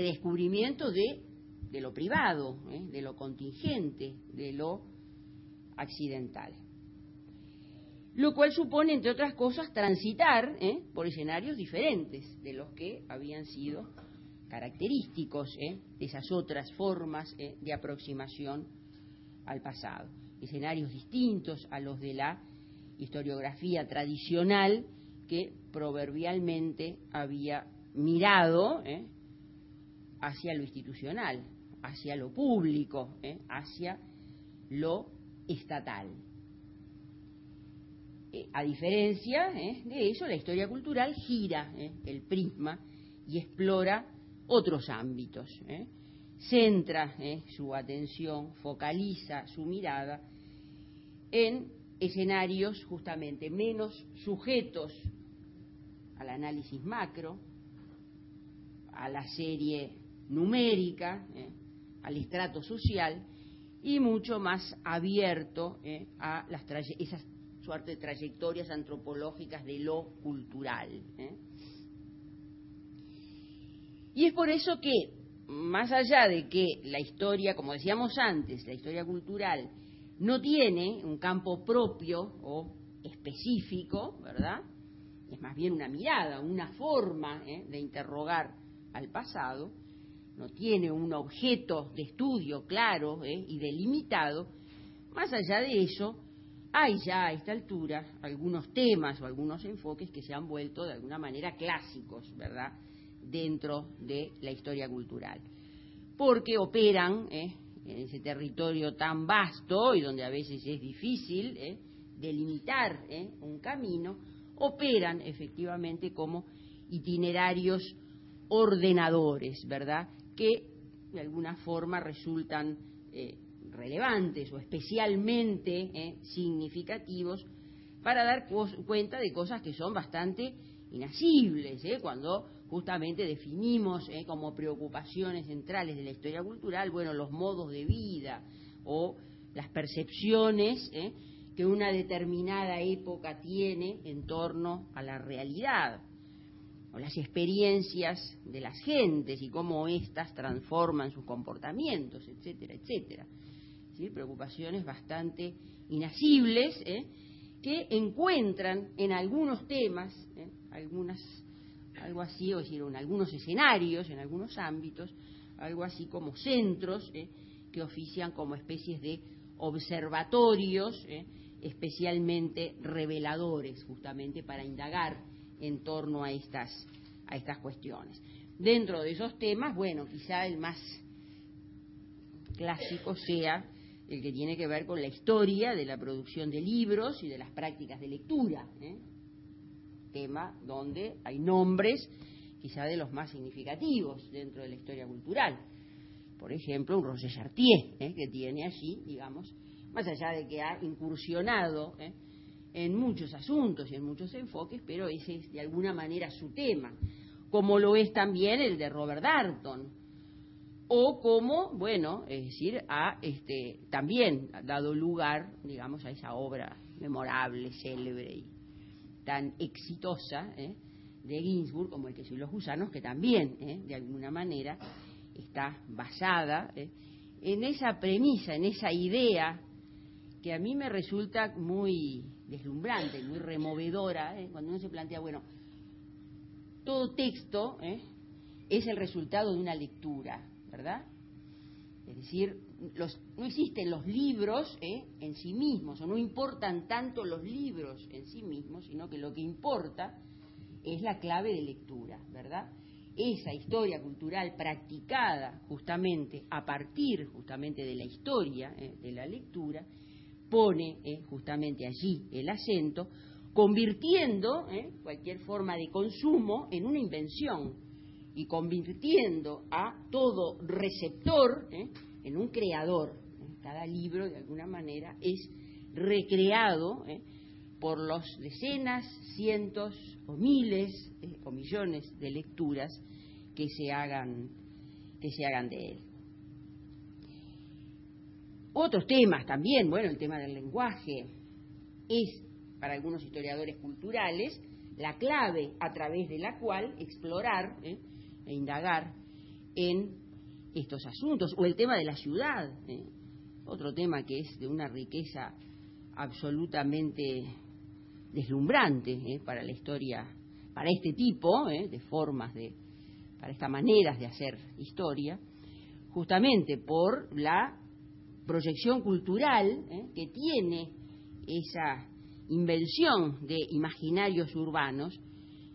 descubrimiento de lo privado, de lo contingente, de lo accidental. Lo cual supone, entre otras cosas, transitar por escenarios diferentes de los que habían sido característicos de esas otras formas de aproximación al pasado. Escenarios distintos a los de la historiografía tradicional que proverbialmente había mirado hacia lo institucional, hacia lo público, hacia lo estatal. A diferencia de eso, la historia cultural gira el prisma y explora otros ámbitos. Centra su atención, focaliza su mirada en escenarios justamente menos sujetos al análisis macro, a la serie numérica, al estrato social, y mucho más abierto a esas suerte de trayectorias antropológicas de lo cultural. Y es por eso que, más allá de que la historia, como decíamos antes, la historia cultural no tiene un campo propio o específico, ¿verdad? Es más bien una mirada, una forma de interrogar al pasado, no tiene un objeto de estudio claro y delimitado. Más allá de eso, hay ya a esta altura algunos temas o algunos enfoques que se han vuelto de alguna manera clásicos, ¿verdad?, dentro de la historia cultural, porque operan en ese territorio tan vasto y donde a veces es difícil delimitar un camino, operan efectivamente como itinerarios ordenadores, ¿verdad?, que de alguna forma resultan relevantes o especialmente significativos para dar cuenta de cosas que son bastante inasibles, cuando justamente definimos como preocupaciones centrales de la historia cultural, bueno, los modos de vida o las percepciones que una determinada época tiene en torno a la realidad, o las experiencias de las gentes y cómo éstas transforman sus comportamientos, etcétera, etcétera. ¿Sí? Preocupaciones bastante inasibles que encuentran en algunos temas, algo así, o decir, en algunos escenarios, en algunos ámbitos, algo así como centros que ofician como especies de observatorios especialmente reveladores, justamente para indagar en torno a estas cuestiones. Dentro de esos temas, bueno, quizá el más clásico sea el que tiene que ver con la historia de la producción de libros y de las prácticas de lectura, tema donde hay nombres quizá de los más significativos dentro de la historia cultural. Por ejemplo, un Roger Chartier, que tiene allí, digamos, más allá de que ha incursionado en muchos asuntos y en muchos enfoques, pero ese es de alguna manera su tema, como lo es también el de Robert Darnton, o como, bueno, es decir, también ha dado lugar, digamos, a esa obra memorable, célebre y tan exitosa de Ginsburg, como El queso y los gusanos, que también, de alguna manera, está basada en esa premisa, en esa idea que a mí me resulta muy deslumbrante, muy removedora, cuando uno se plantea, bueno, todo texto es el resultado de una lectura, ¿verdad? Es decir, no existen los libros en sí mismos, o no importan tanto los libros en sí mismos, sino que lo que importa es la clave de lectura, ¿verdad? Esa historia cultural practicada justamente a partir justamente de la historia de la lectura pone justamente allí el acento, convirtiendo cualquier forma de consumo en una invención y convirtiendo a todo receptor en un creador. Cada libro, de alguna manera, es recreado por los decenas, cientos o miles o millones de lecturas que se hagan de él. Otros temas también, bueno, el tema del lenguaje es, para algunos historiadores culturales, la clave a través de la cual explorar e indagar en estos asuntos, o el tema de la ciudad, otro tema que es de una riqueza absolutamente deslumbrante para la historia, para este tipo de formas, para estas maneras de hacer historia, justamente por la proyección cultural que tiene esa invención de imaginarios urbanos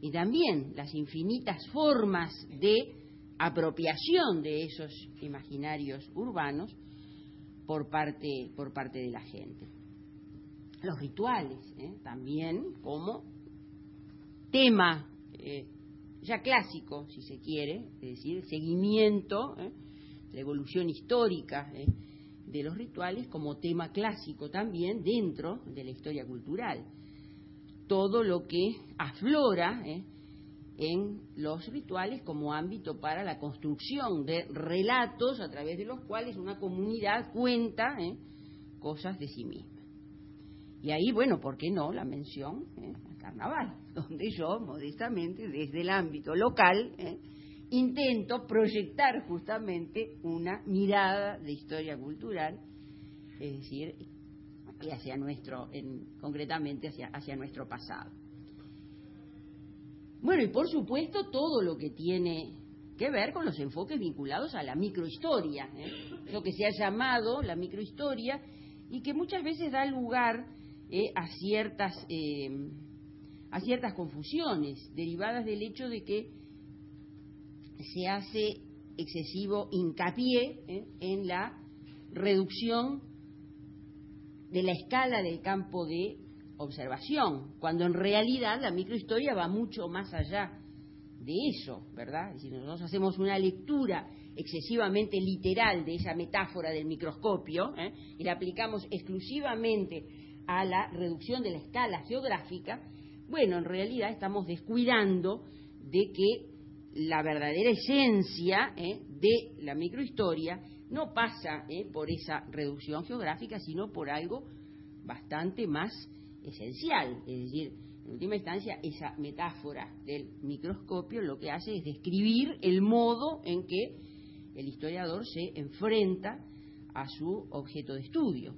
y también las infinitas formas de apropiación de esos imaginarios urbanos por parte de la gente. Los rituales también como tema ya clásico, si se quiere, es decir, seguimiento, la evolución histórica de los rituales como tema clásico también dentro de la historia cultural. Todo lo que aflora en los rituales como ámbito para la construcción de relatos a través de los cuales una comunidad cuenta cosas de sí misma. Y ahí, bueno, ¿por qué no la mención al carnaval? Donde yo, modestamente, desde el ámbito local, intento proyectar justamente una mirada de historia cultural, es decir, hacia concretamente hacia nuestro pasado. Bueno, y por supuesto todo lo que tiene que ver con los enfoques vinculados a la microhistoria, lo que se ha llamado la microhistoria y que muchas veces da lugar a ciertas confusiones derivadas del hecho de que se hace excesivo hincapié en la reducción de la escala del campo de observación, cuando en realidad la microhistoria va mucho más allá de eso, ¿verdad? Es decir, nosotros hacemos una lectura excesivamente literal de esa metáfora del microscopio y la aplicamos exclusivamente a la reducción de la escala geográfica, bueno, en realidad estamos descuidando de que la verdadera esencia de la microhistoria no pasa por esa reducción geográfica, sino por algo bastante más esencial. Es decir, en última instancia, esa metáfora del microscopio lo que hace es describir el modo en que el historiador se enfrenta a su objeto de estudio.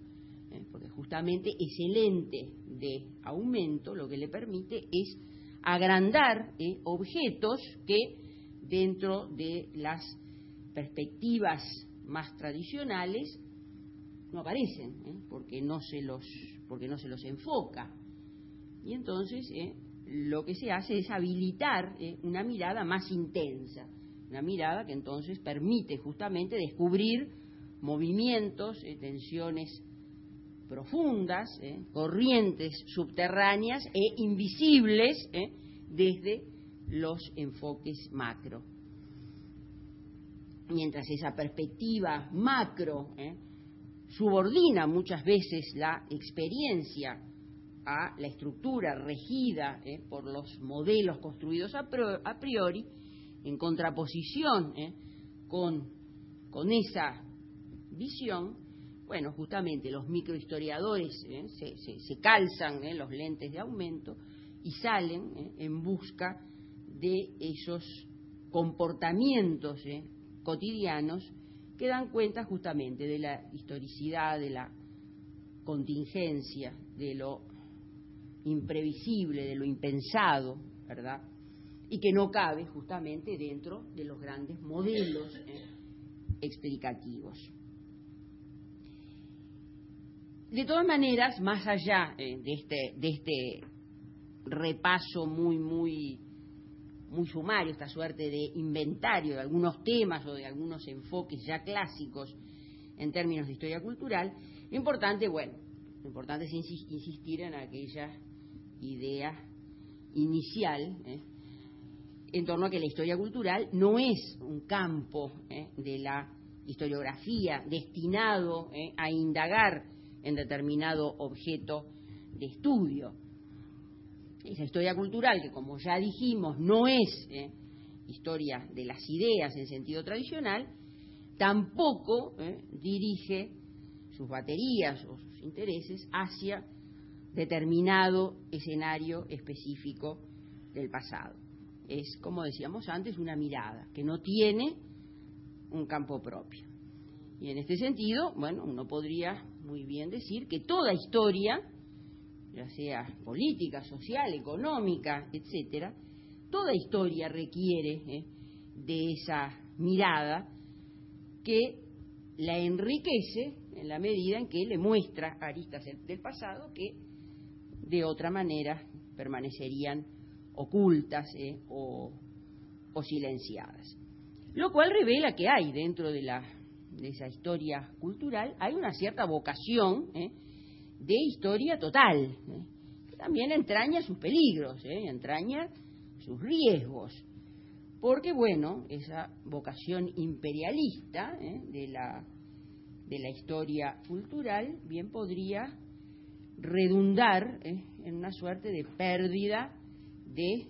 Porque justamente ese lente de aumento lo que le permite es agrandar objetos que dentro de las perspectivas más tradicionales no aparecen, porque no se los enfoca. Y entonces lo que se hace es habilitar una mirada más intensa, una mirada que entonces permite justamente descubrir movimientos, tensiones profundas, corrientes subterráneas e invisibles desde los enfoques macro. Mientras esa perspectiva macro subordina muchas veces la experiencia a la estructura regida por los modelos construidos a priori, en contraposición con esa visión, bueno, justamente los microhistoriadores se calzan los lentes de aumento y salen en busca de esos comportamientos cotidianos que dan cuenta justamente de la historicidad, de la contingencia, de lo imprevisible, de lo impensado, ¿verdad? Y que no cabe justamente dentro de los grandes modelos explicativos. De todas maneras, más allá de este repaso muy sumario, esta suerte de inventario de algunos temas o de algunos enfoques ya clásicos en términos de historia cultural, lo importante es insistir en aquella idea inicial en torno a que la historia cultural no es un campo de la historiografía destinado a indagar en determinado objeto de estudio. Esa historia cultural que, como ya dijimos, no es historia de las ideas en sentido tradicional, tampoco dirige sus baterías o sus intereses hacia determinado escenario específico del pasado. Es, como decíamos antes, una mirada que no tiene un campo propio. Y en este sentido, bueno, uno podría muy bien decir que toda historia, ya sea política, social, económica, etcétera, toda historia requiere de esa mirada que la enriquece en la medida en que le muestra aristas del pasado que de otra manera permanecerían ocultas o silenciadas. Lo cual revela que hay dentro de esa historia cultural, hay una cierta vocación de historia total, que también entraña sus peligros, entraña sus riesgos, porque, bueno, esa vocación imperialista de la historia cultural bien podría redundar en una suerte de pérdida de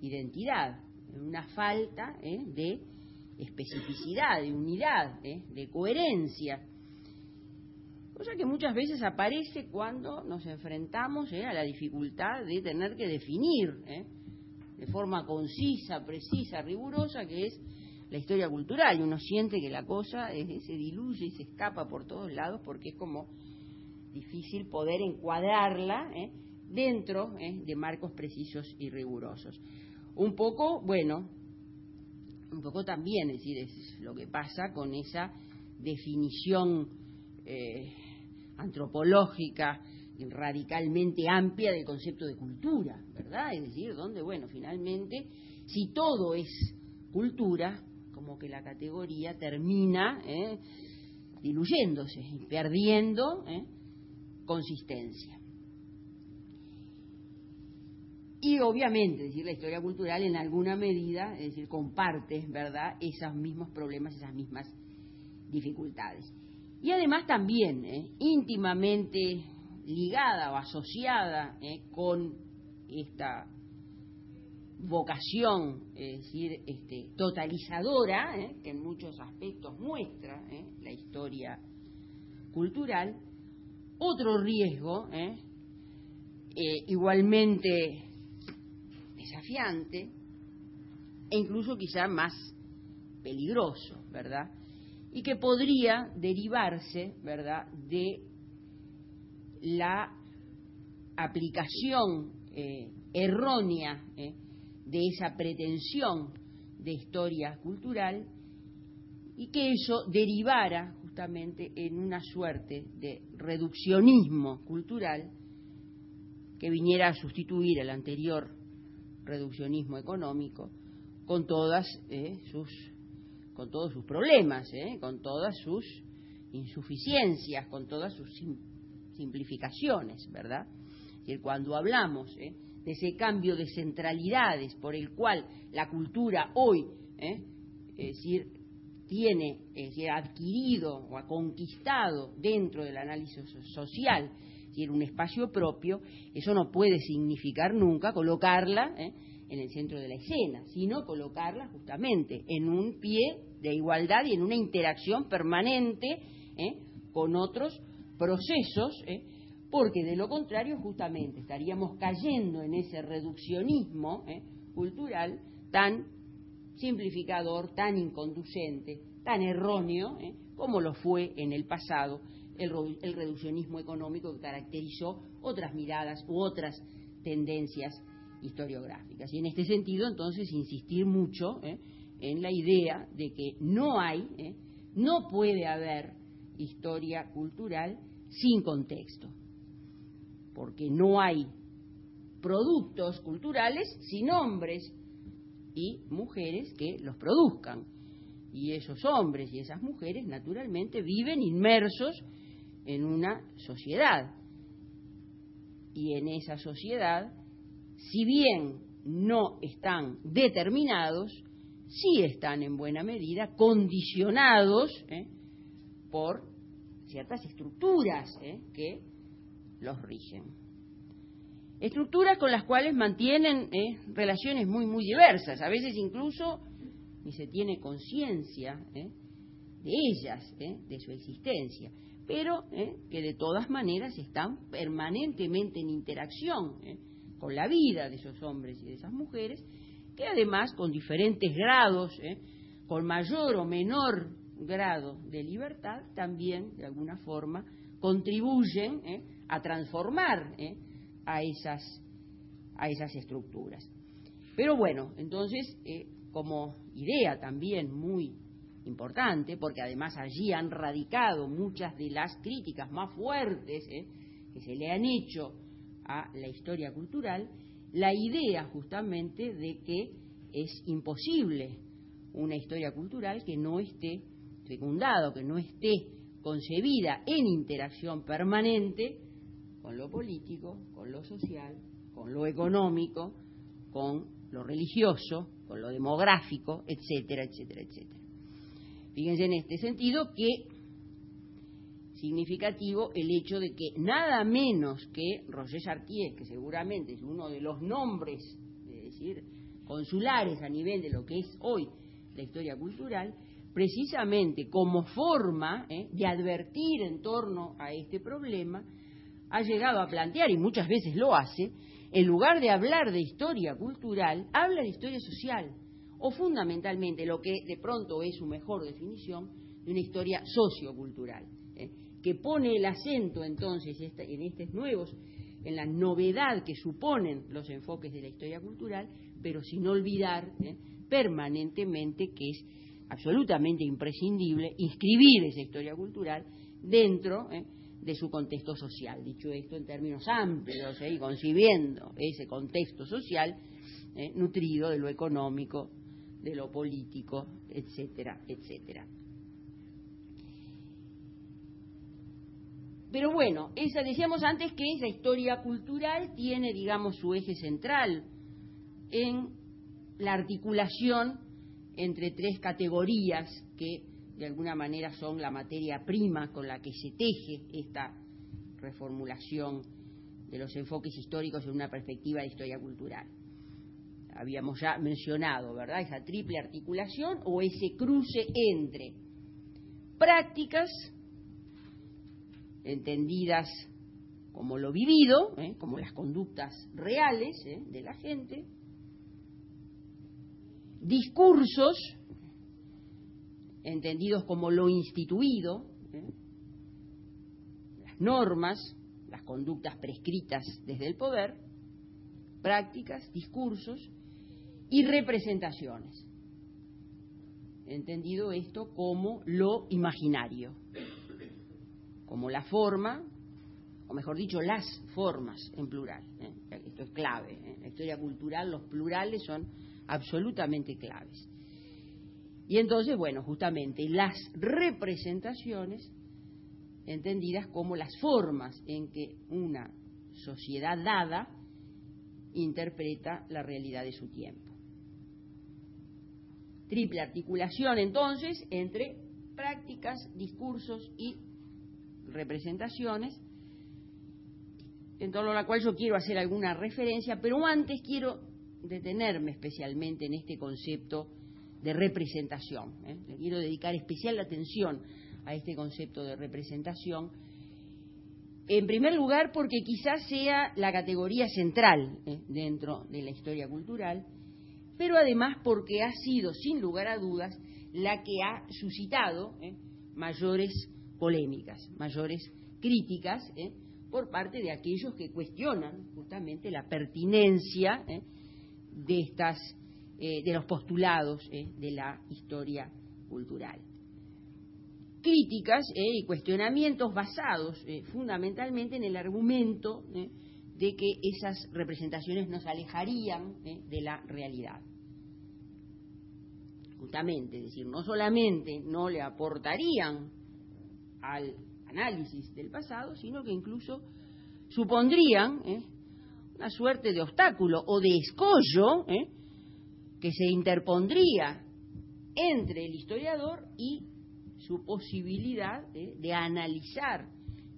identidad, en una falta de especificidad, de unidad, de coherencia, cosa que muchas veces aparece cuando nos enfrentamos a la dificultad de tener que definir de forma concisa, precisa, rigurosa, que es la historia cultural, y uno siente que la cosa se diluye y se escapa por todos lados porque es como difícil poder encuadrarla dentro de marcos precisos y rigurosos. Un poco también, es decir, es lo que pasa con esa definición antropológica radicalmente amplia del concepto de cultura, ¿verdad? Es decir, donde, bueno, finalmente, si todo es cultura, como que la categoría termina diluyéndose y perdiendo consistencia. Y obviamente, es decir, la historia cultural en alguna medida, es decir, comparte, ¿verdad?, esos mismos problemas, esas mismas dificultades. Y además también íntimamente ligada o asociada con esta vocación, es decir, totalizadora, que en muchos aspectos muestra la historia cultural, otro riesgo igualmente desafiante e incluso quizá más peligroso, ¿verdad?, y que podría derivarse, ¿verdad?, de la aplicación errónea de esa pretensión de historia cultural y que eso derivara justamente en una suerte de reduccionismo cultural que viniera a sustituir el anterior reduccionismo económico con todos sus problemas, con todas sus insuficiencias, con todas sus simplificaciones, ¿verdad? Es decir, cuando hablamos de ese cambio de centralidades por el cual la cultura hoy, es decir, ha adquirido o ha conquistado dentro del análisis social, es decir, un espacio propio, eso no puede significar nunca colocarla en el centro de la escena, sino colocarla justamente en un pie de igualdad y en una interacción permanente con otros procesos, porque de lo contrario justamente estaríamos cayendo en ese reduccionismo cultural tan simplificador, tan inconducente, tan erróneo, como lo fue en el pasado el reduccionismo económico que caracterizó otras miradas u otras tendencias historiográficas. Y en este sentido, entonces, insistir mucho en la idea de que no puede haber historia cultural sin contexto, porque no hay productos culturales sin hombres y mujeres que los produzcan. Y esos hombres y esas mujeres, naturalmente, viven inmersos en una sociedad. Y en esa sociedad, si bien no están determinados, sí están en buena medida condicionados por ciertas estructuras que los rigen. Estructuras con las cuales mantienen relaciones muy, muy diversas. A veces incluso ni se tiene conciencia de ellas, de su existencia, pero que de todas maneras están permanentemente en interacción con la vida de esos hombres y de esas mujeres, que además con diferentes grados, con mayor o menor grado de libertad, también, de alguna forma, contribuyen a transformar a esas estructuras. Pero bueno, entonces, como idea también muy importante, porque además allí han radicado muchas de las críticas más fuertes que se le han hecho a la historia cultural, la idea justamente de que es imposible una historia cultural que no esté fecundada, que no esté concebida en interacción permanente con lo político, con lo social, con lo económico, con lo religioso, con lo demográfico, etcétera, etcétera, etcétera. Fíjense en este sentido que significativo el hecho de que nada menos que Roger Chartier, que seguramente es uno de los nombres, es decir, consulares a nivel de lo que es hoy la historia cultural, precisamente como forma de advertir en torno a este problema, ha llegado a plantear, y muchas veces lo hace, en lugar de hablar de historia cultural, habla de historia social, o fundamentalmente lo que de pronto es su mejor definición, de una historia sociocultural, que pone el acento entonces en estos nuevos, en la novedad que suponen los enfoques de la historia cultural, pero sin olvidar permanentemente que es absolutamente imprescindible inscribir esa historia cultural dentro de su contexto social. Dicho esto en términos amplios y concibiendo ese contexto social nutrido de lo económico, de lo político, etcétera, etcétera. Pero bueno, decíamos antes que esa historia cultural tiene, digamos, su eje central en la articulación entre tres categorías que de alguna manera son la materia prima con la que se teje esta reformulación de los enfoques históricos en una perspectiva de historia cultural. Habíamos ya mencionado, ¿verdad?, esa triple articulación o ese cruce entre prácticas entendidas como lo vivido, como las conductas reales de la gente, discursos entendidos como lo instituido, las normas, las conductas prescritas desde el poder, prácticas, discursos y representaciones, entendido esto como lo imaginario, como la forma, o mejor dicho, las formas en plural. Esto es clave. En la historia cultural los plurales son absolutamente claves. Y entonces, bueno, justamente las representaciones entendidas como las formas en que una sociedad dada interpreta la realidad de su tiempo. Triple articulación, entonces, entre prácticas, discursos y representaciones, en torno a la cual yo quiero hacer alguna referencia, pero antes quiero detenerme especialmente en este concepto de representación. Le quiero dedicar especial atención a este concepto de representación, en primer lugar porque quizás sea la categoría central dentro de la historia cultural, pero además porque ha sido, sin lugar a dudas, la que ha suscitado mayores polémicas, mayores críticas por parte de aquellos que cuestionan justamente la pertinencia de los postulados de la historia cultural. Críticas y cuestionamientos basados fundamentalmente en el argumento de que esas representaciones nos alejarían de la realidad. Justamente, es decir, no solamente no le aportarían al análisis del pasado, sino que incluso supondrían una suerte de obstáculo o de escollo que se interpondría entre el historiador y su posibilidad de analizar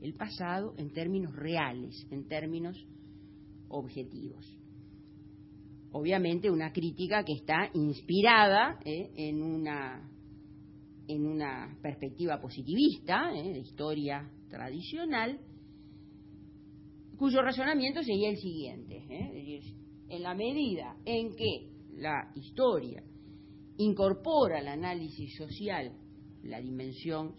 el pasado en términos reales, en términos objetivos. Obviamente una crítica que está inspirada en una perspectiva positivista, de historia tradicional, cuyo razonamiento sería el siguiente, es decir, en la medida en que la historia incorpora al análisis social la dimensión